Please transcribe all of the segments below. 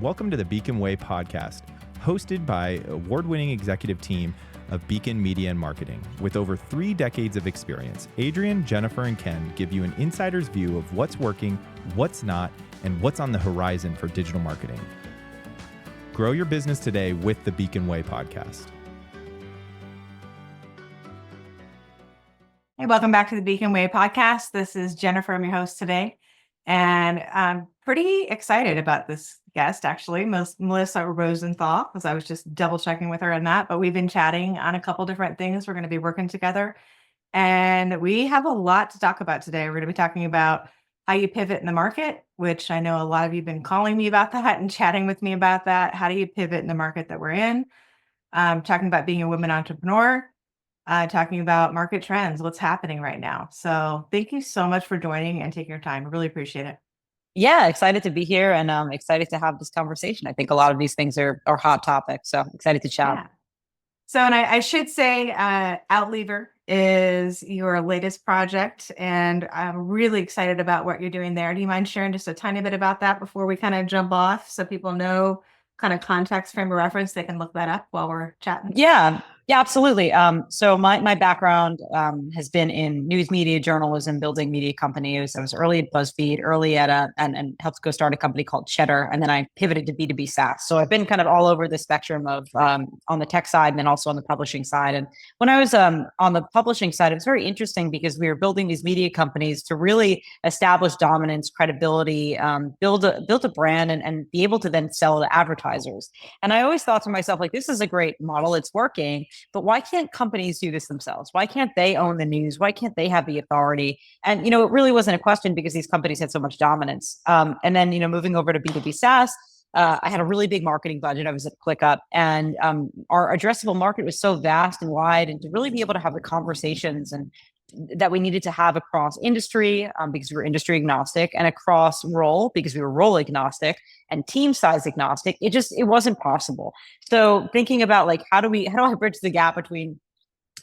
Welcome to the Beacon Way podcast, hosted by award-winning executive team of Beacon Media and Marketing. With over 3 decades of experience, Adrian, Jennifer, and Ken give you an insider's view of what's working, what's not, and what's on the horizon for digital marketing. Grow your business today with the Beacon Way podcast. Hey, welcome back to the Beacon Way podcast. This is Jennifer. I'm your host today. And I'm pretty excited about this guest, actually, Melissa Rosenthal, because I was just double checking with her on that. But we've been chatting on a couple different things. We're going to be working together. And we have a lot to talk about today. We're going to be talking about how you pivot in the market, which I know a lot of you have been calling me about that and chatting with me about that. How do you pivot in the market that we're in? Talking about being a women entrepreneur. Talking about market trends, what's happening right now. So thank you so much for joining and taking your time. I really appreciate it. Yeah, excited to be here and excited to have this conversation. I think a lot of these things are hot topics, so excited to chat. Yeah. So, and I should say, Outleaver is your latest project, and I'm really excited about what you're doing there. Do you mind sharing just a tiny bit about that before we kind of jump off so people know kind of context frame of reference? They can look that up while we're chatting. Yeah, absolutely. So my background has been in news media, journalism, building media companies. I was early at BuzzFeed, early at and helped go start a company called Cheddar, and then I pivoted to B2B SaaS. So I've been kind of all over the spectrum of on the tech side and then also on the publishing side. And when I was on the publishing side, it was very interesting because we were building these media companies to really establish dominance, credibility, build a brand, and be able to then sell to advertisers. And I always thought to myself, like, this is a great model, it's working. But why can't companies do this themselves? Why can't they own the news? Why can't they have the authority? And, it really wasn't a question because these companies had so much dominance. And then, moving over to B2B SaaS, I had a really big marketing budget. I was at ClickUp, and our addressable market was so vast and wide, and to really be able to have the conversations and that we needed to have across industry because we were industry agnostic, and across role because we were role agnostic, and team size agnostic. It wasn't possible. So thinking about, like, how do I bridge the gap between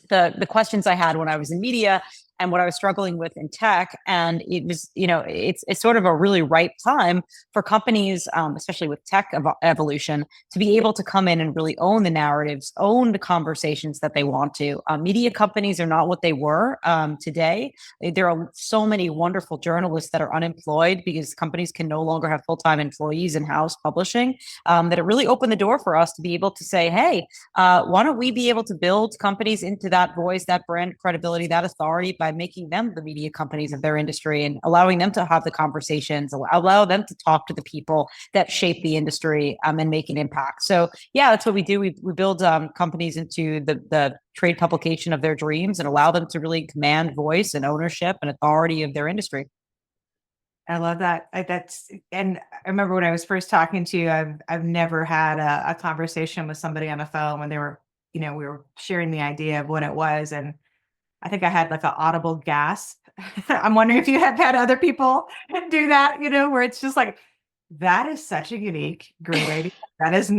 the questions I had when I was in media and what I was struggling with in tech. And it was, it's sort of a really ripe time for companies, especially with tech evolution, to be able to come in and really own the narratives, own the conversations that they want to. Media companies are not what they were today. There are so many wonderful journalists that are unemployed because companies can no longer have full-time employees in-house publishing, that it really opened the door for us to be able to say, hey, why don't we be able to build companies into that voice, that brand credibility, that authority by making them the media companies of their industry and allowing them to have the conversations, allow them to talk to the people that shape the industry and make an impact. So yeah, that's what we do. We build companies into the trade publication of their dreams and allow them to really command voice and ownership and authority of their industry. I love that. And I remember when I was first talking to you, I've never had a conversation with somebody on the phone when they were, we were sharing the idea of what it was. And I think I had like an audible gasp. I'm wondering if you have had other people do that, where it's just like, that is such a unique, great idea. That is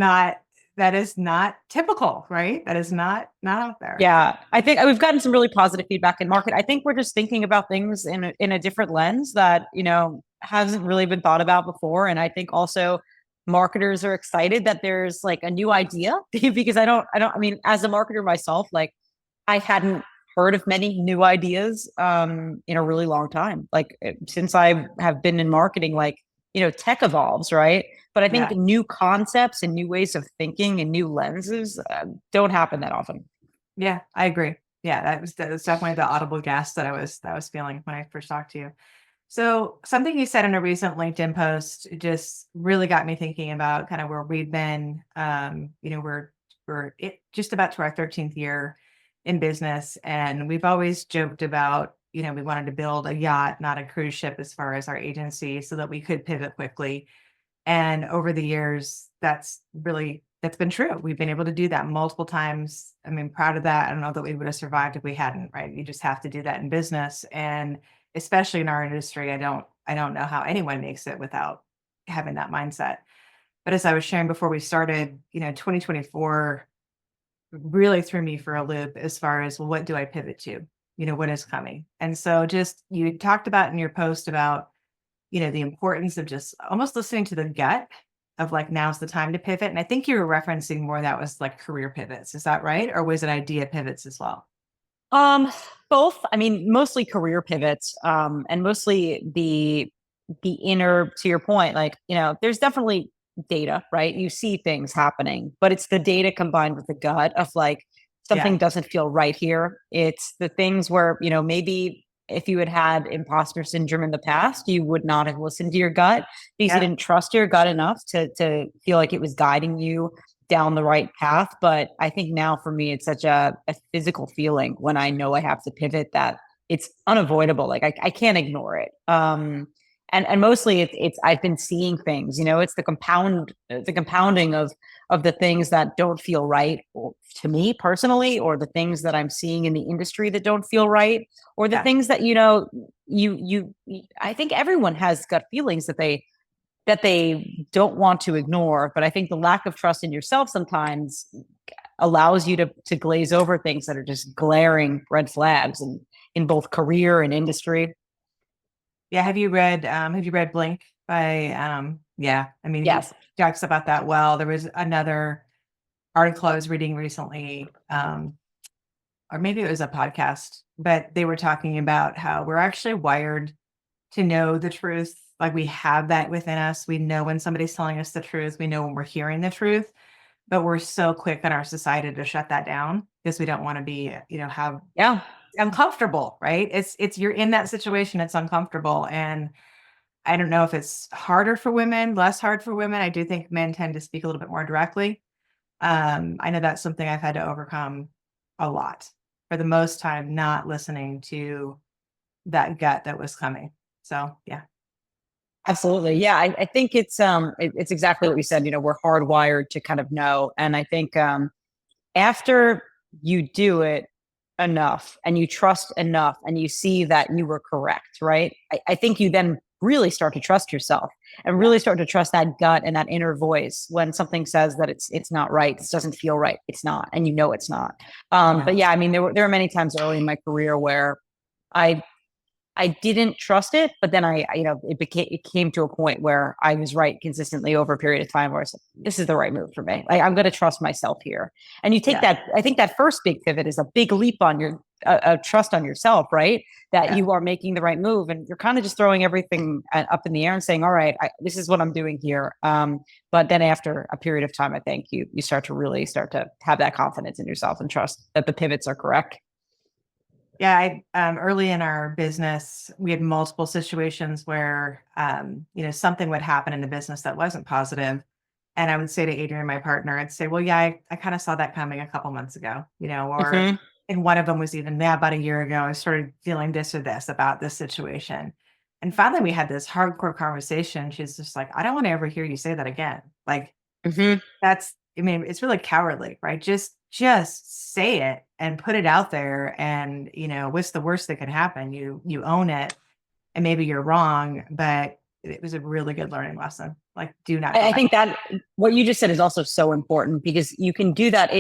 not typical, right? That is not out there. Yeah, I think we've gotten some really positive feedback in market. I think we're just thinking about things in a different lens that, hasn't really been thought about before. And I think also marketers are excited that there's like a new idea because I mean, as a marketer myself, like, I hadn't heard of many new ideas in a really long time. Like, since I have been in marketing, like, tech evolves, right? But I think new concepts and new ways of thinking and new lenses don't happen that often. Yeah, I agree. Yeah, that was definitely the audible gasp that I was feeling when I first talked to you. So something you said in a recent LinkedIn post just really got me thinking about kind of where we've been. We're just about to our 13th year in business, and we've always joked about, we wanted to build a yacht, not a cruise ship, as far as our agency, so that we could pivot quickly. And over the years, that's been true. We've been able to do that multiple times. I mean, proud of that. I don't know that we would have survived if we hadn't, right? You just have to do that in business. And especially in our industry, I don't know how anyone makes it without having that mindset. But as I was sharing before we started, 2024 really threw me for a loop as far as, well, what do I pivot to? What is coming? And so just, you talked about in your post about, the importance of just almost listening to the gut of like, now's the time to pivot? And I think you were referencing more that was like career pivots. Is that right? Or was it idea pivots as well? Both. I mean, mostly career pivots, and mostly the inner, to your point, like, there's definitely data, right? You see things happening, but it's the data combined with the gut of like, something Yeah. doesn't feel right here. It's the things where, maybe if you had had imposter syndrome in the past, you would not have listened to your gut because you Yeah. didn't trust your gut enough to feel like it was guiding you down the right path. But I think now for me, it's such a physical feeling when I know I have to pivot that it's unavoidable. Like I can't ignore it. And mostly it's I've been seeing things, it's the compounding of the things that don't feel right to me personally, or the things that I'm seeing in the industry that don't feel right, or the Yeah. things that, I think everyone has gut feelings that they don't want to ignore. But I think the lack of trust in yourself sometimes allows you to glaze over things that are just glaring red flags in both career and industry. Yeah. Have you read Blink by, yeah, I mean, he Yes. talks about that well. There was another article I was reading recently, or maybe it was a podcast, but they were talking about how we're actually wired to know the truth. Like we have that within us. We know when somebody's telling us the truth. We know when we're hearing the truth, but we're so quick in our society to shut that down because we don't want to be, have Yeah. uncomfortable, right? It's you're in that situation, it's uncomfortable. And I don't know if it's harder for women, less hard for women. I do think men tend to speak a little bit more directly. I know that's something I've had to overcome a lot for the most time, not listening to that gut that was coming. So yeah. Absolutely. Yeah. I think it's exactly what you said. We're hardwired to kind of know. And I think after you do it enough and you trust enough and you see that you were correct, right? I think you then really start to trust yourself and really start to trust that gut and that inner voice when something says that it's not right. This doesn't feel right. It's not. And it's not. But yeah, I mean, there were many times early in my career where I I didn't trust it, but then it came to a point where I was right consistently over a period of time where I said, this is the right move for me. Like I'm going to trust myself here. And you take that, I think that first big pivot is a big leap on your trust on yourself, right? That you are making the right move and you're kind of just throwing everything up in the air and saying, all right, this is what I'm doing here. But then after a period of time, I think you start to have that confidence in yourself and trust that the pivots are correct. Yeah, early in our business, we had multiple situations where, something would happen in the business that wasn't positive. And I would say to Adrian, my partner, I'd say, well, yeah, I kind of saw that coming a couple months ago, or Mm-hmm. and one of them was even, yeah, about a year ago, I started feeling this or this about this situation. And finally, we had this hardcore conversation. She's just like, I don't want to ever hear you say that again. Like, Mm-hmm. it's really cowardly, right? Just say it and put it out there. And, what's the worst that could happen? You own it and maybe you're wrong, but it was a really good learning lesson. Like, do not go I back. think that what you just said is also so important because you can do that.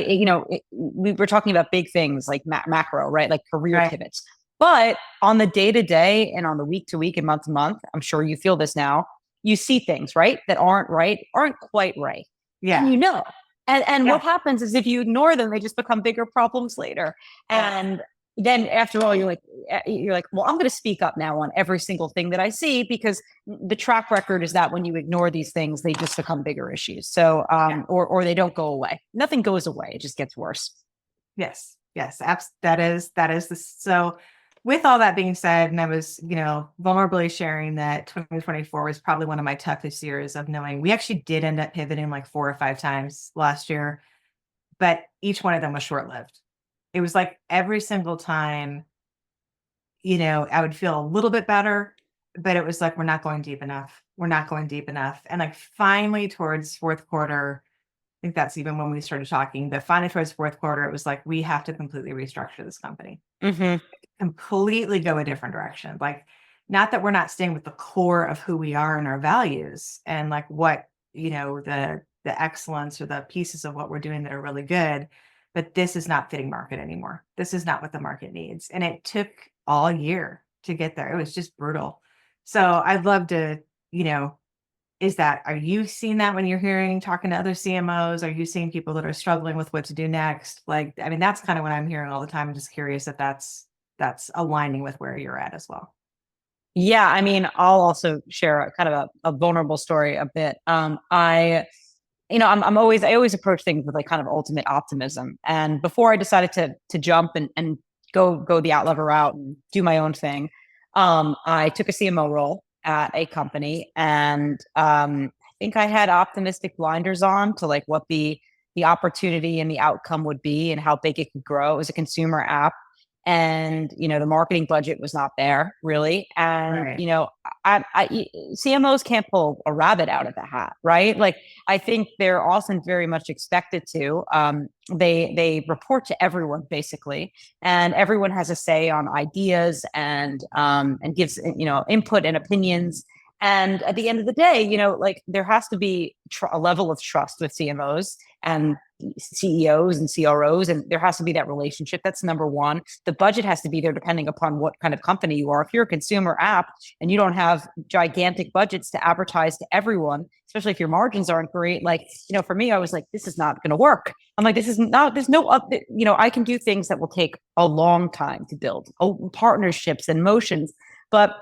We were talking about big things like macro, right? Like career Right. pivots. But on the day to day and on the week to week and month to month, I'm sure you feel this now. You see things, right, that aren't quite right. And Yeah. and Yeah. what happens is if you ignore them, they just become bigger problems later. And then after all, you're like, well, I'm going to speak up now on every single thing that I see because the track record is that when you ignore these things, they just become bigger issues. So, or they don't go away. Nothing goes away. It just gets worse. Yes. Yes. That is so with all that being said, and I was, vulnerably sharing that 2024 was probably one of my toughest years of knowing we actually did end up pivoting like 4 or 5 times last year, but each one of them was short lived. It was like every single time, I would feel a little bit better, but it was like, we're not going deep enough. We're not going deep enough. And like finally towards fourth quarter, I think that's even when we started talking, but finally towards fourth quarter, it was like, we have to completely restructure this company, Mm-hmm. completely go a different direction. Like, not that we're not staying with the core of who we are and our values and like what, the excellence or the pieces of what we're doing that are really good, but this is not fitting market anymore. This is not what the market needs. And it took all year to get there. It was just brutal. So I'd love to, Are you seeing that when you're talking to other CMOs? Are you seeing people that are struggling with what to do next? Like, I mean, that's kind of what I'm hearing all the time. I'm just curious if that's aligning with where you're at as well. Yeah, I mean, I'll also share a kind of a vulnerable story a bit. I always approach things with like kind of ultimate optimism. And before I decided to jump and go the Outlever route and do my own thing, I took a CMO role at a company, and I think I had optimistic blinders on to like what the opportunity and the outcome would be and how big it could grow. It was a consumer app, and the marketing budget was not there really, and Right. CMOs can't pull a rabbit out of the hat, right? Like, I think they're often very much expected to. They report to everyone basically, and everyone has a say on ideas and gives input and opinions. And at the end of the day, like, there has to be a level of trust with CMOs and CEOs and CROs, and there has to be that relationship. That's number one. The budget has to be there depending upon what kind of company you are. If you're a consumer app and you don't have gigantic budgets to advertise to everyone, especially if your margins aren't great, like, for me, I was like, this is not going to work. I'm like, there's no I can do things that will take a long time to build, partnerships and motions. But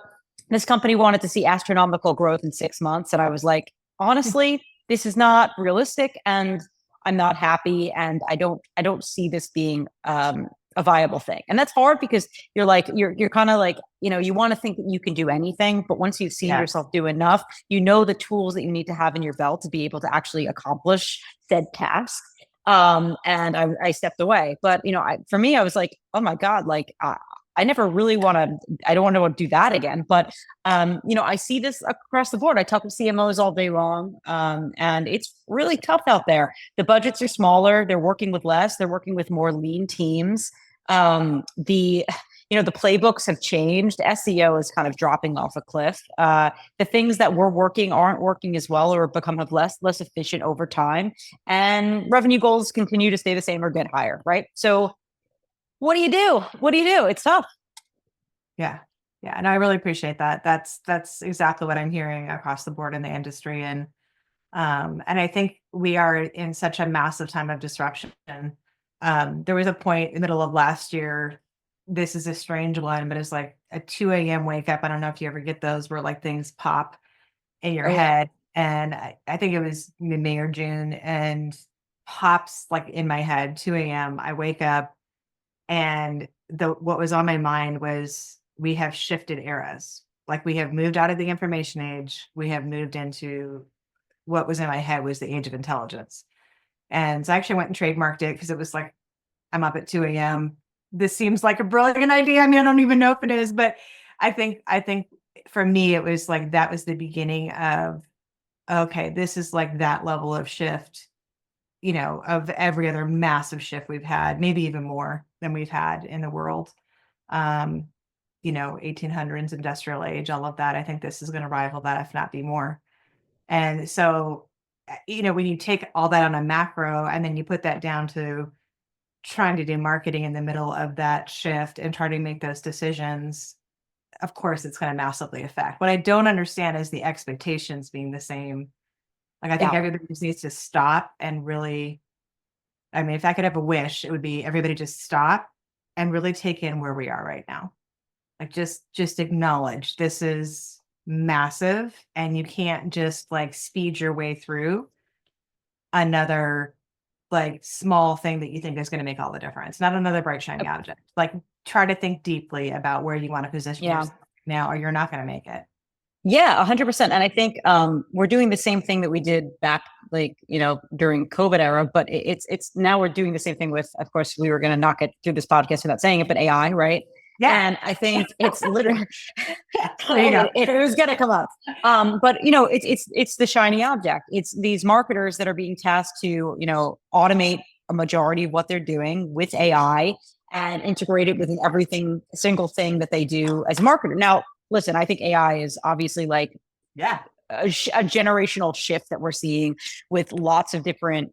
this company wanted to see astronomical growth in 6 months. And I was like, honestly, this is not realistic. And I'm not happy, and I don't see this being a viable thing. And that's hard because you're kind of like, you want to think that you can do anything, but once you've seen yourself do enough, the tools that you need to have in your belt to be able to actually accomplish said task. And I stepped away, but for me, I was like, oh my God, like I never really I don't want to do that again. But, I see this across the board. I talk with CMOs all day long. And it's really tough out there. The budgets are smaller. They're working with less. They're working with more lean teams. The playbooks have changed. SEO is kind of dropping off a cliff. The things that were working aren't working as well, or become less efficient over time. And revenue goals continue to stay the same or get higher, right? So what do you do? It's tough. Yeah. Yeah. And I really appreciate that. That's exactly what I'm hearing across the board in the industry. And I think we are in such a massive time of disruption. There was a point in the middle of last year, this is a strange one, but it's like a 2 a.m. wake up. I don't know if you ever get those where like things pop in your head. And I think it was May or June, and pops like in my head, 2 a.m. I wake up, and what was on my mind was, we have shifted eras. Like, we have moved out of the information age. We have moved into, what was in my head was the age of intelligence. And so I actually went and trademarked it, because it was like, I'm up at 2 a.m. This seems like a brilliant idea. I mean, I don't even know if it is, but I think for me, it was like, that was the beginning of, okay, this is like that level of shift, of every other massive shift we've had, maybe even more than we've had in the world. 1800s, industrial age, all of that. I think this is going to rival that, if not be more. And so, when you take all that on a macro, and then you put that down to trying to do marketing in the middle of that shift and try to make those decisions, of course, it's going to massively affect. What I don't understand is the expectations being the same. Like, I think everybody just needs to stop and really, I mean, if I could have a wish, it would be everybody just stop and really take in where we are right now. Like, just acknowledge this is massive, and you can't just like speed your way through another like small thing that you think is going to make all the difference. Not another bright shiny object. Like, try to think deeply about where you want to position yourself now, or you're not going to make it. Yeah, 100%. And I think we're doing the same thing that we did back, like, during COVID era, but it's now we're doing the same thing with, of course, we were going to knock it through this podcast without saying it, but AI, right? Yeah. And I think it's literally, it was going to come up. But it's the shiny object. It's these marketers that are being tasked to, automate a majority of what they're doing with AI and integrate it within single thing that they do as a marketer. Now, listen, I think AI is obviously like a generational shift that we're seeing with lots of different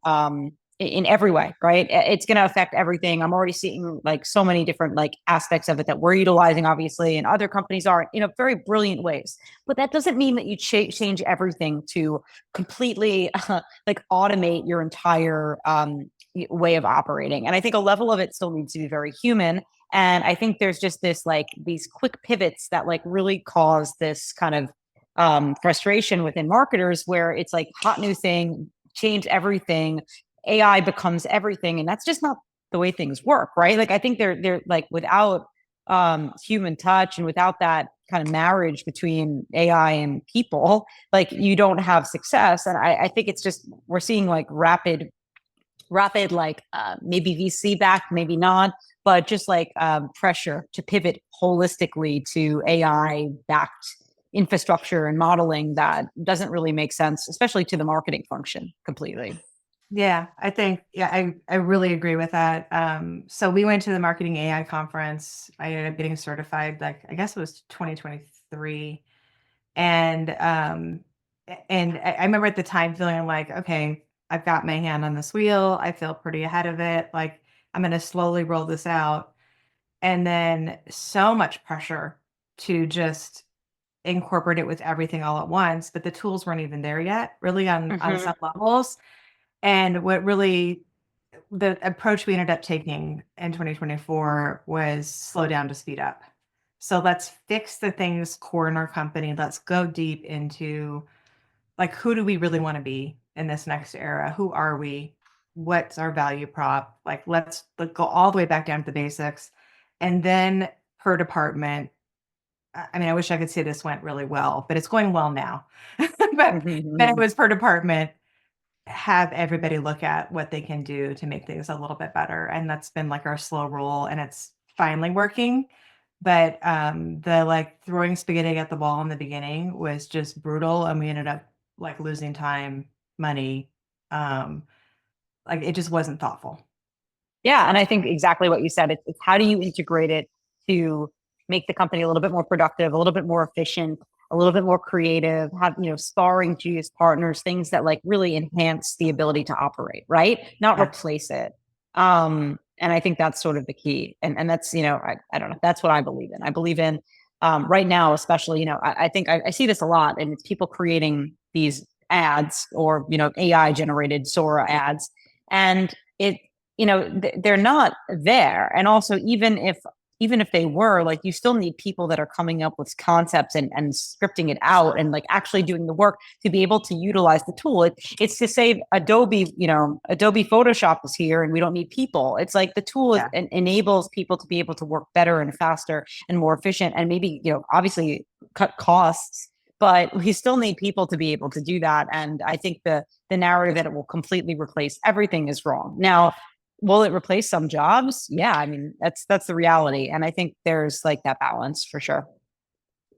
in every way, right? It's going to affect everything. I'm already seeing like so many different like aspects of it that we're utilizing, obviously, and other companies are in a very brilliant ways. But that doesn't mean that you change everything to completely like automate your entire way of operating. And I think a level of it still needs to be very human. And I think there's just this like these quick pivots that like really cause this kind of frustration within marketers where it's like hot new thing, change everything. AI becomes everything, and that's just not the way things work, right? Like I think they're like without human touch and without that kind of marriage between AI and people, like you don't have success. And I think it's just we're seeing like rapid like maybe VC back, maybe not, but just like pressure to pivot holistically to AI backed infrastructure and modeling that doesn't really make sense, especially to the marketing function completely. Yeah, I think, I really agree with that. So we went to the marketing AI conference. I ended up getting certified, like, I guess it was 2023. And I remember at the time feeling like, okay, I've got my hand on this wheel. I feel pretty ahead of it. Like I'm going to slowly roll this out. And then so much pressure to just incorporate it with everything all at once, but the tools weren't even there yet, really on some levels. And what really the approach we ended up taking in 2024 was slow down to speed up. So let's fix the things core in our company. Let's go deep into like, who do we really want to be in this next era? Who are we? What's our value prop? Like, let's go all the way back down to the basics. And then per department, I mean, I wish I could say this went really well, but it's going well now. but it was per department, have everybody look at what they can do to make things a little bit better. And that's been like our slow roll, and it's finally working. But the like throwing spaghetti at the wall in the beginning was just brutal, and we ended up like losing time, money. Like it just wasn't thoughtful. Yeah, and I think exactly what you said. It's how do you integrate it to make the company a little bit more productive, a little bit more efficient, a little bit more creative, have, sparring GS partners, things that like really enhance the ability to operate, right? Not replace it. And I think that's sort of the key. And that's, I don't know, that's what I believe in. I believe in right now, especially, I think I see this a lot, and it's people creating these ads or, AI generated Sora ads. And they're not there. And also, even if they were, like, you still need people that are coming up with concepts and scripting it out and like actually doing the work to be able to utilize the tool. It's to say Adobe Photoshop is here and we don't need people. It's like the tool enables people to be able to work better and faster and more efficient, and maybe, obviously cut costs, but we still need people to be able to do that. And I think the narrative that it will completely replace everything is wrong. Now, will it replace some jobs? Yeah, I mean, that's the reality. And I think there's like that balance for sure.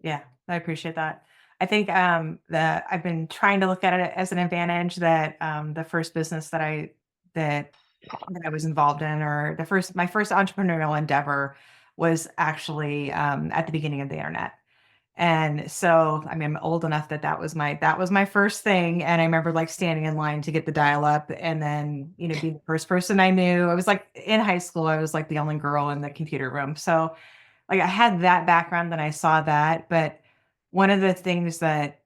Yeah, I appreciate that. I think that I've been trying to look at it as an advantage that the first business that I was involved in, or my first entrepreneurial endeavor, was actually at the beginning of the internet. And so, I mean, I'm old enough that was my first thing. And I remember like standing in line to get the dial up, and then, being the first person I knew. I was like in high school, I was like the only girl in the computer room. So like I had that background, then I saw that. But one of the things that,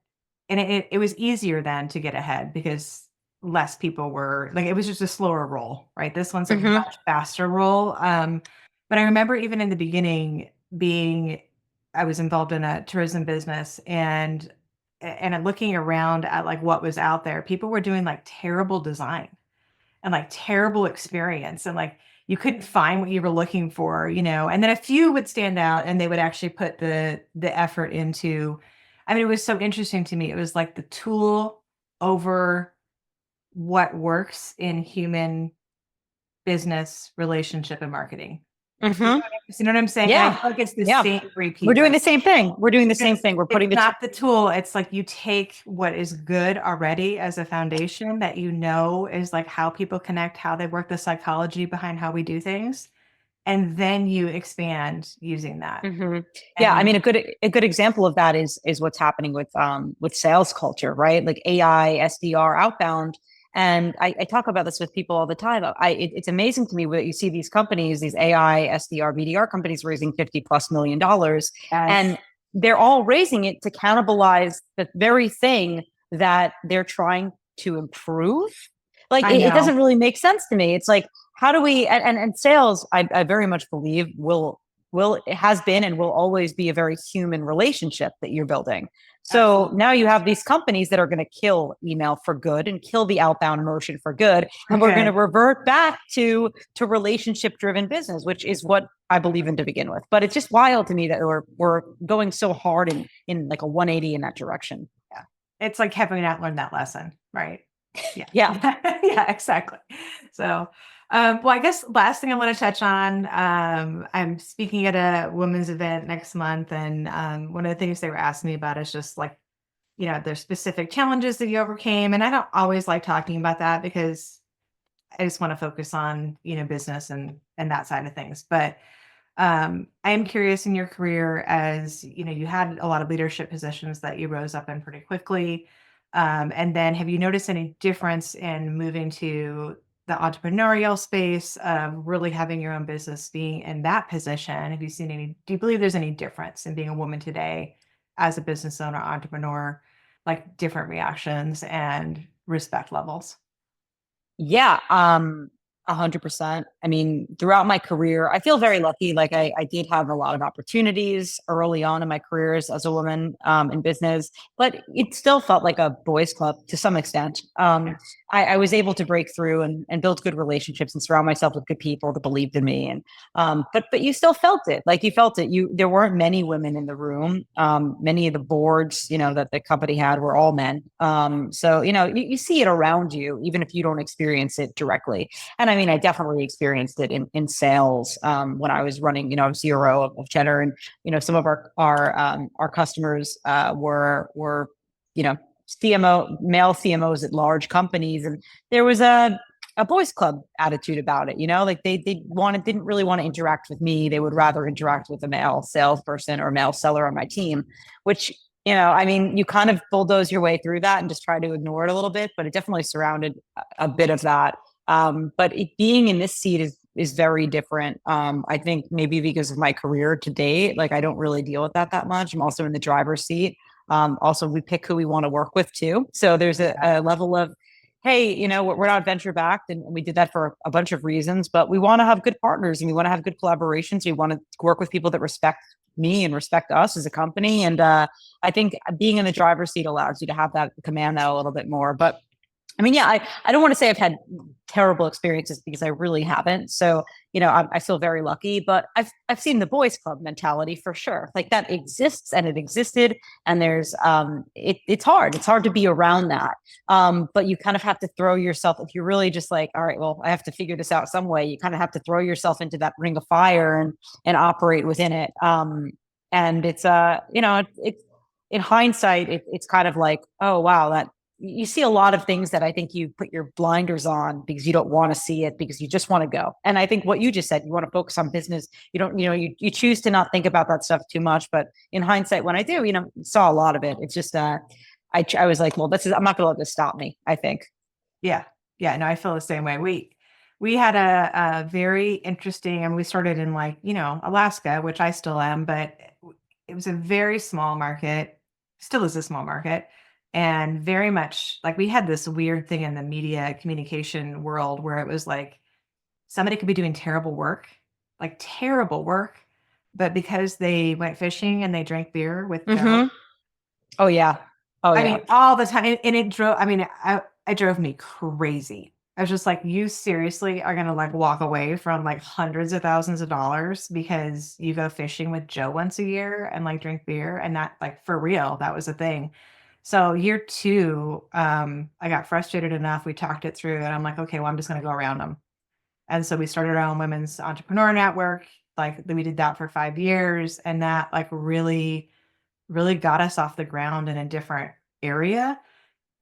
and it was easier then to get ahead because less people were like, it was just a slower roll, right? This one's a much faster roll. But I remember even in the beginning I was involved in a tourism business, and looking around at like what was out there, people were doing like terrible design and like terrible experience, and like you couldn't find what you were looking for, and then a few would stand out and they would actually put the effort into. I mean, it was so interesting to me. It was like the tool over what works in human business relationship and marketing. You know what I'm saying? Yeah. I feel like it's the same repeat. We're doing the same thing. We're doing the same thing. We're putting not the tool. It's like you take what is good already as a foundation that is like how people connect, how they work, the psychology behind how we do things, and then you expand using that. Yeah, I mean, a good example of that is what's happening with sales culture, right? Like AI, SDR, outbound. And I talk about this with people all the time. It's amazing to me that you see these companies, these AI, SDR, BDR companies raising $50+ million, Yes. and they're all raising it to cannibalize the very thing that they're trying to improve. Like it doesn't really make sense to me. It's like, how do we, and sales, I very much believe it has been and will always be a very human relationship that you're building. So Absolutely. now you have these companies that are going to kill email for good and kill the outbound motion for good. And we're going to revert back to relationship driven business, which is what I believe in to begin with. But it's just wild to me that we're going so hard in like a 180 in that direction. Yeah. It's like having not learned that lesson, right? Yeah. Yeah. Yeah, exactly. So, well, I guess last thing I want to touch on, I'm speaking at a women's event next month. And one of the things they were asking me about is just like, there's specific challenges that you overcame. And I don't always like talking about that because I just want to focus on, business and that side of things. But I am curious in your career as, you had a lot of leadership positions that you rose up in pretty quickly. And then have you noticed any difference in moving to the entrepreneurial space, really having your own business, being in that position? Have you seen do you believe there's any difference in being a woman today as a business owner, entrepreneur, like different reactions and respect levels? Yeah, 100%. I mean, throughout my career, I feel very lucky. Like I did have a lot of opportunities early on in my careers as a woman in business, but it still felt like a boys' club to some extent. I was able to break through and build good relationships and surround myself with good people that believed in me. And but you still felt it. Like you felt it. There weren't many women in the room. Many of the boards, that the company had were all men. So you see it around you, even if you don't experience it directly. And I mean, I definitely experienced it in sales when I was running, CRO of Cheddar, and some of our customers were CMO male CMOs at large companies, and there was a boys club attitude about it. Like they didn't really want to interact with me. They would rather interact with a male salesperson or a male seller on my team, which I mean, you kind of bulldoze your way through that and just try to ignore it a little bit, but it definitely surrounded a bit of that. But being in this seat is very different. I think maybe because of my career to date, like I don't really deal with that much. I'm also in the driver's seat. Also, we pick who we want to work with too. So there's a level of, hey, we're not venture backed, and we did that for a bunch of reasons, but we want to have good partners and we want to have good collaborations. We want to work with people that respect me and respect us as a company. And I think being in the driver's seat allows you to have that command that a little bit more. But I mean, yeah, I don't want to say I've had terrible experiences because I really haven't. So, I feel very lucky, but I've seen the boys club mentality for sure. Like that exists and it existed. And there's, it's hard. It's hard to be around that. But you kind of have to throw yourself, if you're really just like, all right, well, I have to figure this out some way. You kind of have to throw yourself into that ring of fire and operate within it. And it's, it's in hindsight, it's kind of like, oh, wow, that, you see a lot of things that I think you put your blinders on because you don't want to see it, because you just want to go. And I think what you just said, you want to focus on business. You don't, you choose to not think about that stuff too much. But in hindsight, when I do, saw a lot of it. It's just, I was like, well, I'm not going to let this stop me, I think. Yeah. Yeah. No, I feel the same way. We had a very interesting, and we started in Alaska, which I still am, but it was a very small market, still is a small market. And very much like we had this weird thing in the media communication world where it was like somebody could be doing terrible work, but because they went fishing and they drank beer with Joe. Oh yeah. I mean, all the time. And it drove, it drove me crazy. I was just like, you seriously are going to walk away from hundreds of thousands of dollars because you go fishing with Joe once a year and drink beer, and not for real. That was a thing. So year 2, I got frustrated enough. We talked it through and I'm like, okay, well, I'm just going to go around them. And so we started our own women's entrepreneur network. We did that for 5 years, and that really, really got us off the ground in a different area.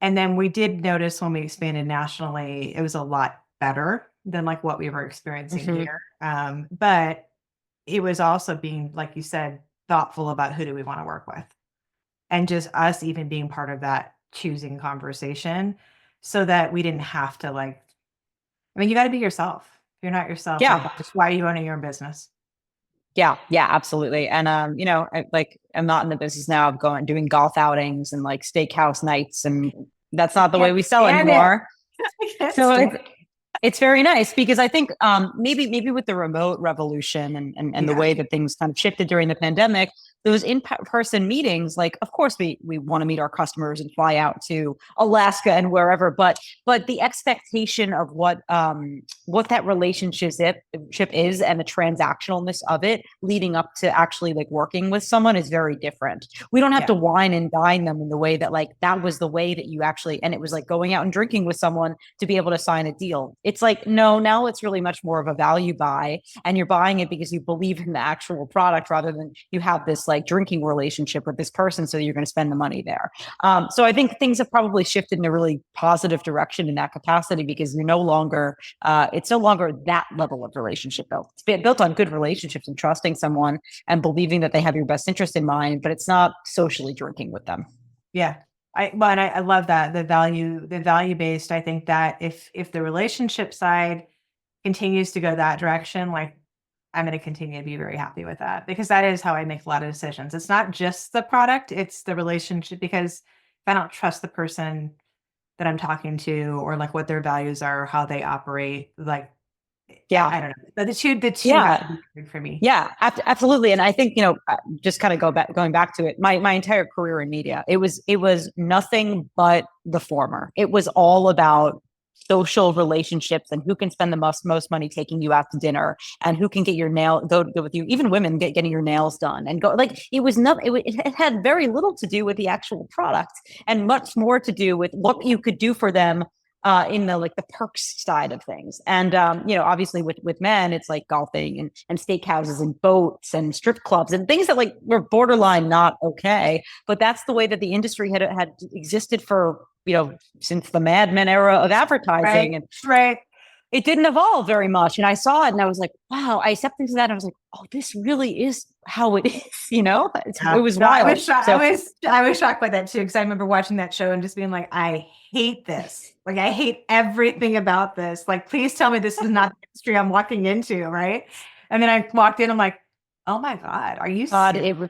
And then we did notice when we expanded nationally, it was a lot better than what we were experiencing here. But it was also being, like you said, thoughtful about who do we want to work with. And just us even being part of that choosing conversation. so that we didn't have to like, I mean, you got to be yourself. If you're not yourself, Yeah. like, just why are you owning your own business? Yeah, yeah, absolutely. And I'm not in the business now of doing golf outings and like steakhouse nights, and that's not the way we sell anymore. So it's very nice because I think maybe with the remote revolution and the way that things kind of shifted during the pandemic, those in-person meetings, like, of course we want to meet our customers and fly out to Alaska and wherever, but the expectation of what that relationship is and the transactionalness of it leading up to actually like working with someone is very different. We don't have to wine and dine them in the way that like that was the way that you actually, and it was like going out and drinking with someone to be able to sign a deal. It's like, no, now it's really much more of a value buy, and you're buying it because you believe in the actual product rather than you have this like drinking relationship with this person, so you're going to spend the money there. So I think things have probably shifted in a really positive direction in that capacity, because you're no longer it's no longer that level of relationship built. It's built on good relationships and trusting someone and believing that they have your best interest in mind, but it's not socially drinking with them. Yeah. I love that, the value based. I think that if the relationship side continues to go that direction, like, I'm going to continue to be very happy with that, because that is how I make a lot of decisions. It's not just the product, it's the relationship, because if I don't trust the person that I'm talking to, or like what their values are, how they operate, like, I don't know. The two have to be good for me. Yeah, absolutely. And I think, just kind of going back to it, my entire career in media, it was nothing but the former. It was all about social relationships and who can spend the most money taking you out to dinner, and who can get your go with you, even women getting your nails done, and go, like, it was not, it had very little to do with the actual product and much more to do with what you could do for them in the like the perks side of things. And obviously with men, it's like golfing and steakhouses and boats and strip clubs and things that like were borderline not okay. But that's the way that the industry had existed for, since the Mad Men era of advertising. Right. It didn't evolve very much. And I saw it and I was like, wow, I stepped into that and I was like, oh, this really is how it is, It was wild. I was shocked by that too, because I remember watching that show and just being like, I hate this. Like, I hate everything about this. Like, please tell me this is not the industry I'm walking into, right? And then I walked in, I'm like, oh my God, are you serious?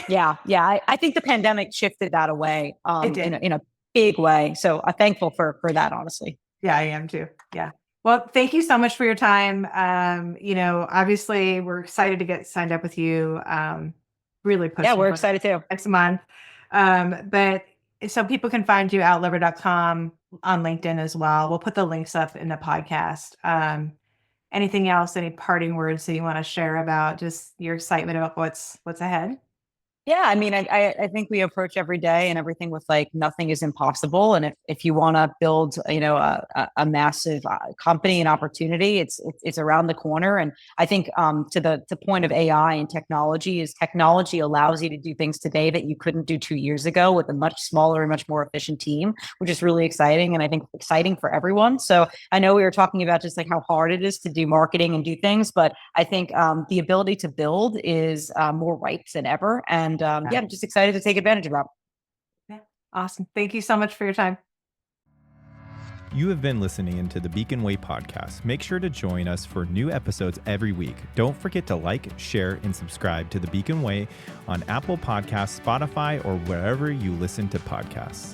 Yeah. I think the pandemic shifted that away in a big way. So I'm thankful for that, honestly. Yeah, I am too. Yeah. Well, thank you so much for your time. Obviously we're excited to get signed up with you. Really pushing. Yeah, we're excited too. Next month. But so people can find you outleaver.com, on LinkedIn as well. We'll put the links up in the podcast. Anything else, any parting words that you want to share about just your excitement about what's ahead? Yeah, I mean, I think we approach every day and everything with like nothing is impossible. And if you want to build, a massive company and opportunity, it's around the corner. And I think to the point of AI and technology allows you to do things today that you couldn't do 2 years ago with a much smaller and much more efficient team, which is really exciting. And I think exciting for everyone. So I know we were talking about just like how hard it is to do marketing and do things, but I think the ability to build is more ripe than ever. And I'm just excited to take advantage of that. Yeah. Awesome. Thank you so much for your time. You have been listening to the Beacon Way podcast. Make sure to join us for new episodes every week. Don't forget to like, share, and subscribe to the Beacon Way on Apple Podcasts, Spotify, or wherever you listen to podcasts.